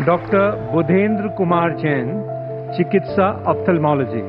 Doctor बुधेंद्र Kumar Jain, चिकित्सा ophthalmology.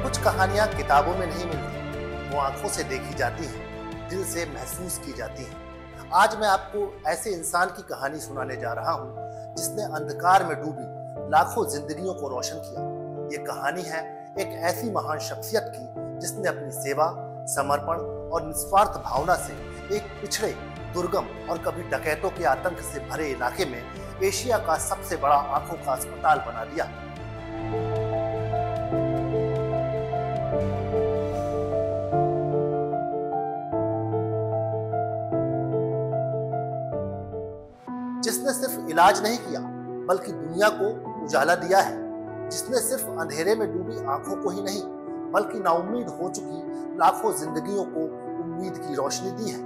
कुछ कहानियां किताबों में नहीं मिलती, वो आंखों से देखी जाती हैं, दिल से महसूस की जाती हैं। आज मैं आपको ऐसे इंसान की कहानी सुनाने जा रहा हूं जिसने अंधकार में डूबी लाखों जिंदगियों को रोशन किया। ये कहानी है एक ऐसी महान शख्सियत की जिसने अपनी सेवा, समर्पण और निस्वार्थ भावना से एक पिछड़े, दुर्गम और कभी डकैतों के आतंक से भरे इलाके में एशिया का सबसे बड़ा आंखों का अस्पताल बना दिया। जिसने सिर्फ इलाज नहीं किया बल्कि दुनिया को उजाला दिया है, जिसने सिर्फ अंधेरे में डूबी आंखों को ही नहीं बल्कि नाउम्मीद हो चुकी लाखों जिंदगियों को उम्मीद की रोशनी दी है।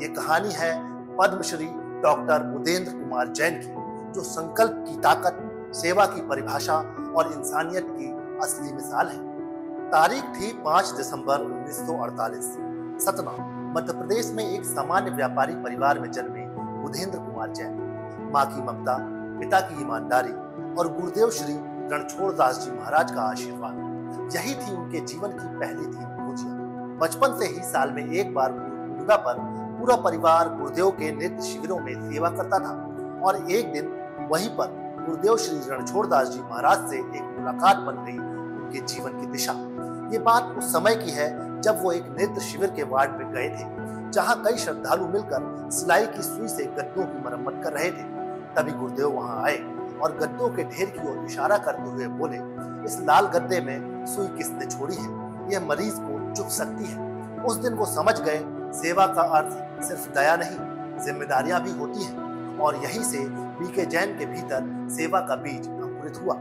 ये कहानी है पद्मश्री डॉक्टर बुधेंद्र कुमार जैन की, जो संकल्प की ताकत, सेवा की परिभाषा और इंसानियत की असली मिसाल है। तारीख थी 5 दिसंबर 1948। सतना, मध्य प्रदेश में एक सामान्य व्यापारी परिवार में जन्मे बुधेंद्र कुमार जैन। माँ की ममता, पिता की ईमानदारी और गुरुदेव श्री रणछोड़ दास जी महाराज का आशीर्वाद, यही थी उनके जीवन की पहली 3 पूंजियां। बचपन से ही साल में एक बार पूर्णिमा पर पूरा परिवार गुरुदेव के नृत्य शिविरों में सेवा करता था और एक दिन वहीं पर गुरुदेव श्री रणछोड़ दास जी महाराज से एक मुलाकात बन गई उनके जीवन की दिशा। ये बात उस समय की है जब वो एक नृत्य शिविर के वार्ड में गए थे, जहाँ कई श्रद्धालु मिलकर सिलाई की सुई से गद्दों की मरम्मत कर रहे थे। तभी गुरुदेव वहां आए और गद्दों के ढेर की ओर इशारा करते हुए बोले, इस लाल गद्दे में सुई किसने छोड़ी है? यह मरीज को चुभ सकती है। उस दिन वो समझ गए, सेवा का अर्थ सिर्फ दया नहीं, जिम्मेदारियां भी होती हैं। और यहीं से बीके जैन के भीतर सेवा का बीज अंकुरित हुआ।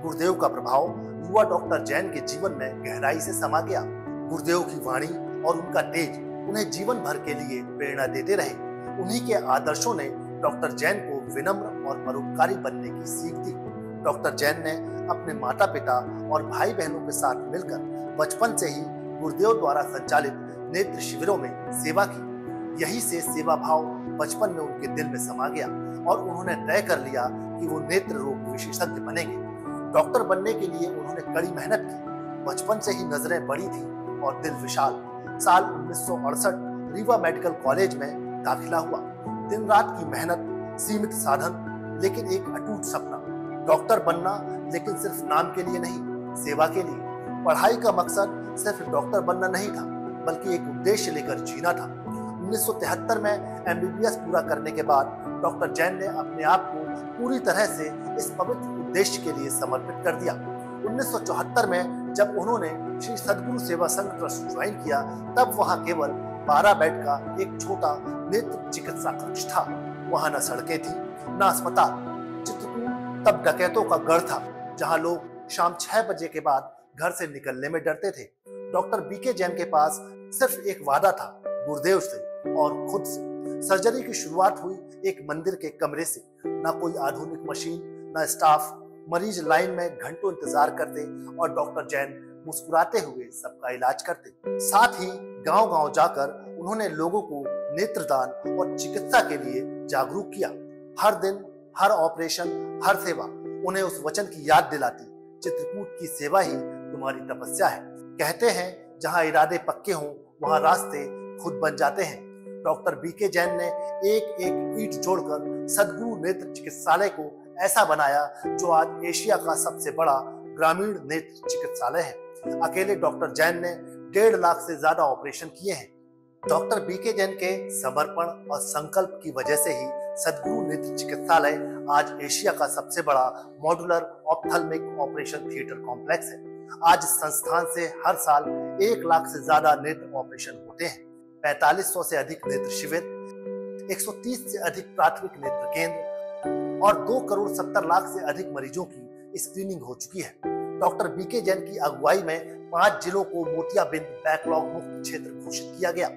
गुरुदेव का प्रभाव युवा डॉक्टर जैन के जीवन में गहराई से समा गया। गुरुदेव की वाणी और उनका तेज उन्हें जीवन भर के लिए प्रेरणा देते रहे। उन्हीं के आदर्शों ने डॉक्टर जैन को विनम्र और परोपकारी बनने की सीख दी। डॉक्टर जैन ने अपने माता पिता और भाई बहनों के साथ मिलकर बचपन से ही गुरुदेव द्वारा संचालित नेत्र शिविरों में सेवा की। यही से सेवा भाव बचपन में उनके दिल में समा गया और उन्होंने तय कर लिया कि वो नेत्र रोग विशेषज्ञ बनेंगे। डॉक्टर बनने के लिए उन्होंने कड़ी मेहनत की। बचपन से ही नजरें बड़ी थी और दिल विशाल। साल 1968 रीवा मेडिकल कॉलेज में दाखिला हुआ। दिन रात की मेहनत, सीमित साधन, लेकिन एक अटूट सपना, डॉक्टर बनना, लेकिन सिर्फ नाम के लिए नहीं, सेवा के लिए। पढ़ाई का मकसद सिर्फ डॉक्टर बनना नहीं था बल्कि एक उद्देश्य लेकर जीना था। 1973 में एमबीबीएस पूरा करने के बाद डॉक्टर जैन ने अपने आप को पूरी तरह से इस पवित्र उद्देश्य के लिए समर्पित कर दिया। 1974 में जब उन्होंने श्री सद्गुरु सेवा संघ ट्रस्ट ज्वाइन किया, तब वहां केवल 12 बेड का एक छोटा नेत्र चिकित्सा कक्ष था। वहां न सड़कें थी, न अस्पताल। चित्रकूट तब डकैतों का गढ़ था, जहां लोग शाम 6 बजे के बाद घर से निकलने में डरते थे। डॉक्टर बीके जैन के पास सिर्फ एक वादा था, गुरुदेव से और खुद से। सर्जरी की शुरुआत हुई एक मंदिर के कमरे से। न कोई आधुनिक मशीन, न स्टाफ। मरीज लाइन में घंटों इंतजार करते और डॉक्टर जैन मुस्कुराते हुए सबका इलाज करते। साथ ही गांव-गांव जाकर उन्होंने लोगों को नेत्रदान और चिकित्सा के लिए जागरूक किया। हर दिन, हर ऑपरेशन, हर सेवा उन्हें उस वचन की याद दिलाती, चित्रकूट की सेवा ही तुम्हारी तपस्या है। कहते हैं, जहां इरादे पक्के हों वहां रास्ते खुद बन जाते हैं। डॉक्टर बीके जैन ने एक एक ईंट जोड़कर सद्गुरु नेत्र चिकित्सालय को ऐसा बनाया जो आज एशिया का सबसे बड़ा ग्रामीण नेत्र चिकित्सालय है। अकेले डॉक्टर जैन ने 1.5 लाख से ज्यादा ऑपरेशन किए हैं। डॉक्टर बीके जैन के समर्पण और संकल्प की वजह से ही सद्गुरु नेत्र चिकित्सालय आज एशिया का सबसे बड़ा modular ophthalmic operation theatre complex है। आज इस संस्थान से हर साल 1 लाख से ज्यादा नेत्र ऑपरेशन होते हैं। 4500 से अधिक नेत्र शिविर, 130 से अधिक प्राथमिक नेत्र केंद्र और 2 करोड़ 70 लाख से अधिक मरीजों की स्क्रीनिंग हो चुकी है। डॉक्टर बीके जैन की अगुवाई में 5 जिलों को मोतियाबिंद बैकलॉग मुक्त क्षेत्र घोषित किया गया।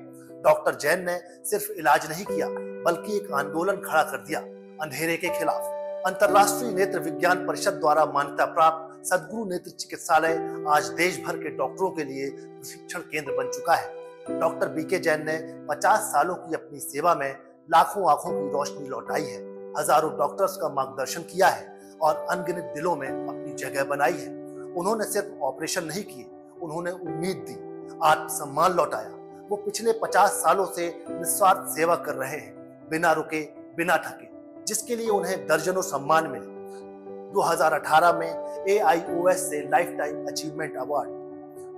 डॉक्टर जैन ने सिर्फ इलाज नहीं किया बल्कि एक आंदोलन खड़ा कर दिया अंधेरे के खिलाफ। अंतर्राष्ट्रीय नेत्र विज्ञान परिषद द्वारा मान्यता प्राप्त सद्गुरु नेत्र चिकित्सालय आज देश भर के डॉक्टरों के लिए प्रशिक्षण केंद्र बन चुका है। डॉक्टर बीके जैन ने 50 सालों की अपनी सेवा में लाखों आंखों की रोशनी लौटाई है, हजारों डॉक्टर्स का मार्गदर्शन किया है और अनगिनत दिलों में अपनी जगह बनाई है। उन्होंने सिर्फ ऑपरेशन नहीं किए, उन्होंने उम्मीद दी, आत्मसम्मान लौटाया। वो पिछले 50 सालों से निस्वार्थ सेवा कर रहे हैं, बिना रुके, बिना थके, जिसके लिए उन्हें दर्जनों सम्मान मिले। 2018 में AIOS से लाइफ टाइम अचीवमेंट अवार्ड,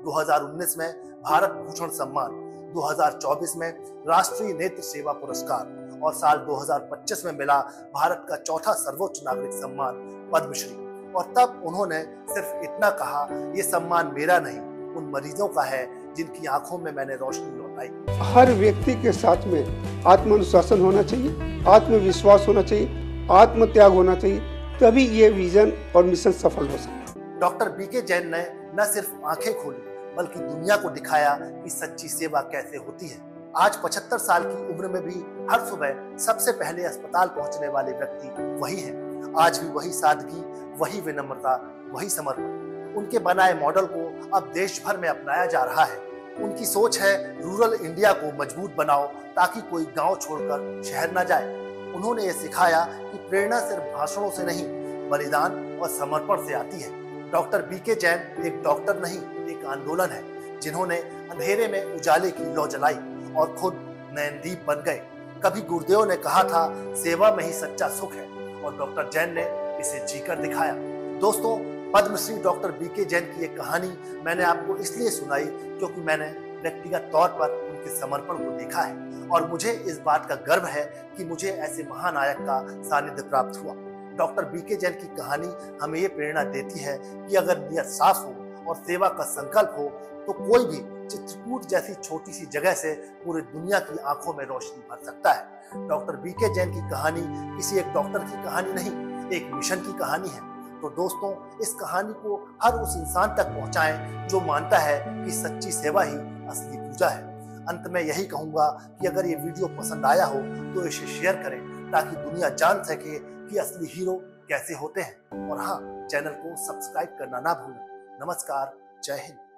2019 में भारत भूषण सम्मान, 2024 में राष्ट्रीय नेत्र सेवा पुरस्कार और साल 2025 में मिला भारत का चौथा सर्वोच्च नागरिक सम्मान पद्मश्री। और तब उन्होंने सिर्फ इतना कहा, ये सम्मान मेरा नहीं, उन मरीजों का है जिनकी आंखों में मैंने रोशनी लौटाई। हर व्यक्ति के साथ में आत्मानुशासन होना चाहिए, आत्मविश्वास होना चाहिए, आत्मत्याग होना चाहिए, तभी ये विजन और मिशन सफल हो सकता है। डॉक्टर बीके जैन ने न सिर्फ आंखें खोली बल्कि दुनिया को दिखाया कि सच्ची सेवा कैसे होती है। आज 75 साल की उम्र में भी हर सुबह सबसे पहले अस्पताल पहुंचने वाले व्यक्ति वही हैं। आज भी वही सादगी, वही विनम्रता, वही समर्पण। उनके बनाए मॉडल को अब देश भर में अपनाया जा रहा है। उनकी सोच है, रूरल इंडिया को मजबूत बनाओ ताकि कोई गांव छोड़कर शहर न जाए। उन्होंने ये सिखाया कि प्रेरणा सिर्फ भाषणों से नहीं, बलिदान और समर्पण से आती है। डॉक्टर बीके जैन एक डॉक्टर नहीं, एक आंदोलन है, जिन्होंने अंधेरे में उजाले की लौ जलाई और खुद नयनदीप बन गए। कभी गुरुदेव ने कहा था, सेवा में ही सच्चा सुख है, और डॉक्टर जैन ने इसे जीकर दिखाया। दोस्तों, पद्मश्री डॉक्टर बीके जैन की एक कहानी मैंने आपको इसलिए सुनाई क्योंकि मैंने व्यक्तिगत तौर पर उनके समर्पण को देखा है और मुझे इस बात का गर्व है कि मुझे ऐसे महानायक का सानिध्य प्राप्त हुआ। डॉक्टर बीके जैन की कहानी हमें ये प्रेरणा देती है कि अगर नियत साफ हो और सेवा का संकल्प हो तो कोई भी चित्रकूट जैसी छोटी सी जगह से पूरी दुनिया की आंखों में रोशनी भर सकता है। डॉक्टर बीके जैन की कहानी किसी एक डॉक्टर की कहानी नहीं, एक मिशन की कहानी है। तो दोस्तों, इस कहानी को हर उस इंसान तक पहुंचाएं जो मानता है कि सच्ची सेवा ही असली पूजा है। अंत में यही कहूंगा कि अगर ये वीडियो पसंद आया हो तो इसे शेयर करें ताकि दुनिया जान सके कि असली हीरो कैसे होते हैं। और हाँ, चैनल को सब्सक्राइब करना ना भूलें। नमस्कार, जय हिंद।